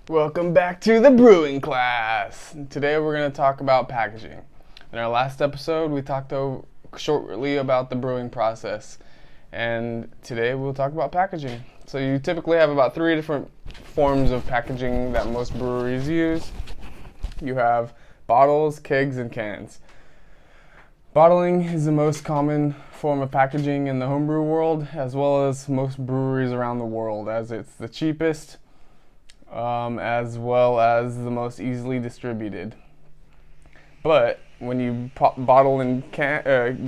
Welcome back to the brewing class. Today we're going to talk about packaging. In our last episode, we talked shortly about the brewing process, and today we'll talk about packaging. So you typically have about 3 different forms of packaging that most breweries use. You have bottles, kegs, and cans. Bottling is the most common form of packaging in the homebrew world, as well as most breweries around the world, as it's the cheapest, as well as the most easily distributed. But when you bottle in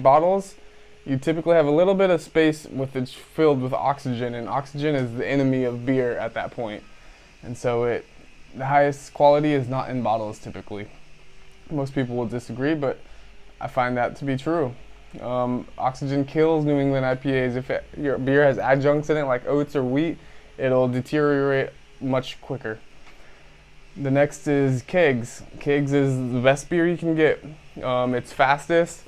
bottles, you typically have a little bit of space with it filled with oxygen, and oxygen is the enemy of beer at that point. And so the highest quality is not in bottles typically. Most people will disagree, but I find that to be true. Oxygen kills New England IPAs. If your beer has adjuncts in it like oats or wheat, it'll deteriorate much quicker. The next is kegs. Kegs is the best beer you can get. It's fastest,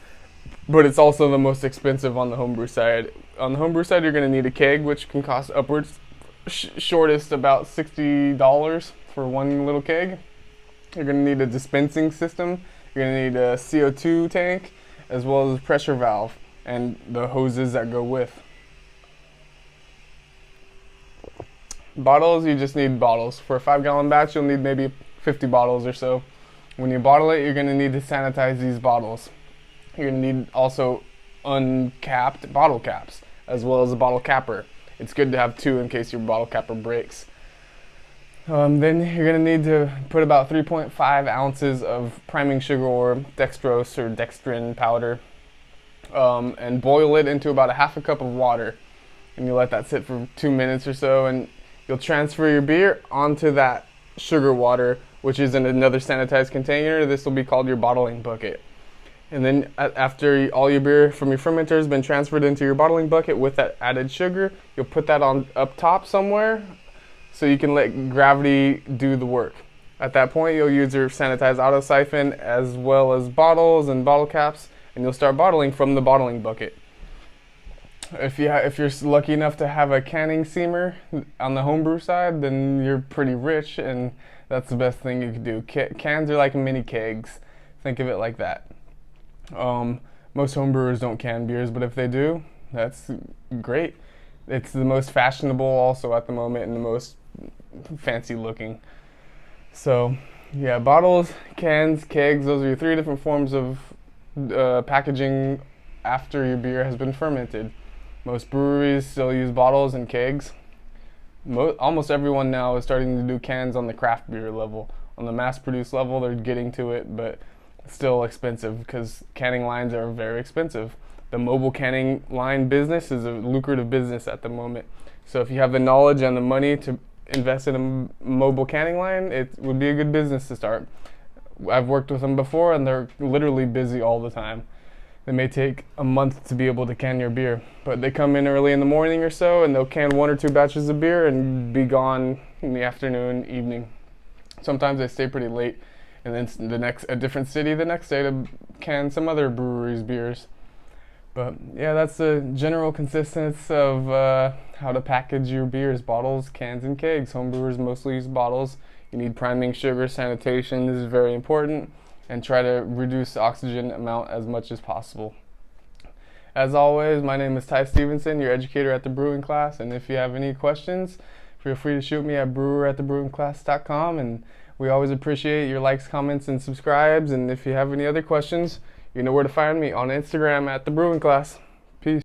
but it's also the most expensive on the homebrew side. On the homebrew side, you're going to need a keg, which can cost upwards, shortest about $60 for one little keg. You're going to need a dispensing system. You're going to need a CO2 tank, as well as a pressure valve, and the hoses that go with. Bottles, you just need bottles. For a 5-gallon batch, you'll need maybe 50 bottles or so. When you bottle it, you're going to need to sanitize these bottles. You're going to need also uncapped bottle caps, as well as a bottle capper. It's good to have 2 in case your bottle capper breaks. Then you're going to need to put about 3.5 ounces of priming sugar or dextrose or dextrin powder and boil it into about a half a cup of water. And you let that sit for 2 minutes or so, and you'll transfer your beer onto that sugar water, which is in another sanitized container. This will be called your bottling bucket. And then after all your beer from your fermenter has been transferred into your bottling bucket with that added sugar, you'll put that on up top somewhere so you can let gravity do the work. At that point, you'll use your sanitized auto siphon as well as bottles and bottle caps, and you'll start bottling from the bottling bucket. If you're lucky enough to have a canning seamer on the homebrew side, then you're pretty rich, and that's the best thing you can do. Cans are like mini kegs. Think of it like that. Most homebrewers don't can beers, but if they do, that's great. It's the most fashionable also at the moment and the most fancy looking. So yeah, bottles, cans, kegs, those are your 3 different forms of packaging after your beer has been fermented. Most breweries still use bottles and kegs. Almost everyone now is starting to do cans on the craft beer level. On the mass-produced level, they're getting to it, but it's still expensive because canning lines are very expensive. The mobile canning line business is a lucrative business at the moment. So if you have the knowledge and the money to invest in a mobile canning line, it would be a good business to start. I've worked with them before, and they're literally busy all the time. They may take a month to be able to can your beer, but they come in early in the morning or so, and they'll can 1 or 2 batches of beer and be gone in the afternoon, evening. Sometimes they stay pretty late, and then a different city the next day to can some other breweries' beers. But yeah, that's the general consistency of how to package your beers: bottles, cans, and kegs. Homebrewers mostly use bottles. You need priming sugar. Sanitation is very important, and try to reduce the oxygen amount as much as possible. As always, my name is Ty Stevenson, your educator at the Brewing Class, and if you have any questions, feel free to shoot me at brewer@thebrewingclass.com, and we always appreciate your likes, comments, and subscribes. And if you have any other questions, you know where to find me on Instagram at the Brewing Class.